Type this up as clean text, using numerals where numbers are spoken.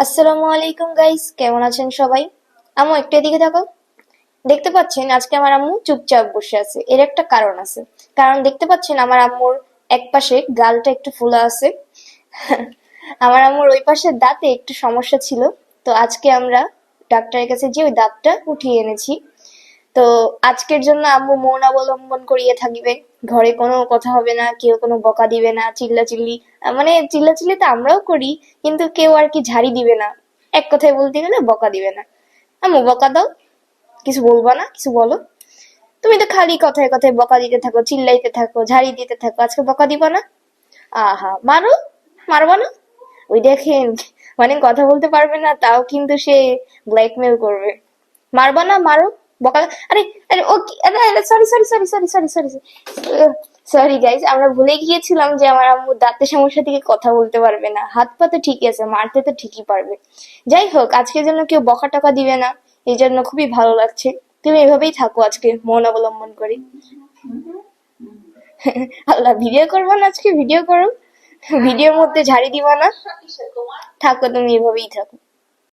আসসালামু আলাইকুম গাইস, কেমন আছেন সবাই? আম্মু একটু এদিকে থাকো। দেখতে পাচ্ছেন আজকে আমার আম্মু চুপচাপ বসে আছে, এর একটা কারণ আছে। কারণ দেখতে পাচ্ছেন আমার আম্মুর এক পাশে গালটা একটু ফুলা আছে। আমার আম্মুর ওই পাশে দাঁতে একটু সমস্যা ছিল। তো আজকে আমরা ডাক্তারের কাছে যে ওই দাঁতটা উঠিয়ে এনেছি। তো আজকের জন্য আম্মু মৌন অবলম্বন করিয়ে থাকবে। ঘরে কোনো কথা হবে না, কেউ কোনো বকা দিবে না, চিল্লাচিল্লি মানে চিল্লাচিল্লি তো আমরাও করি, কিন্তু কেউ আর কি ঝাড়ি দিবে না। এক কথায় বলতে গেলে বকা দিবে না। আম্মু বকা দাও, কিছু বলবা না, কিছু বলো। তুমি তো খালি কথায় কথায় বকা দিতে থাকো, চিল্লাইতে থাকো, ঝাড়ি দিতে থাকো, আজকে বকা দিবা না? আহা মারো, মারবা না? ওই দেখেন, মানে কথা বলতে পারবে না তাও কিন্তু সে ব্ল্যাকমেল করবে। মারবা না, মারো, বকা। আরে আরে ও sorry sorry sorry sorry sorry sorry sorry guys, আমরা ভুলে গিয়েছিলাম যে আমার আম্মু দাঁতের সমস্যা থেকে কথা বলতে পারবে না। হাত পা তো ঠিকই আছে, মারতে তো ঠিকই পারবে। যাই হোক, আজকের জন্য কেউ বকা টকা দিবে না, এই জন্য খুবই ভালো লাগছে। তুমি এভাবেই থাকো আজকে মন অবলম্বন করে। আল্লাহ, ভিডিও করবো না আজকে? ভিডিও করো, ভিডিওর মধ্যে ঝাড়ি দিবা না। থাকো, তুমি এভাবেই থাকো।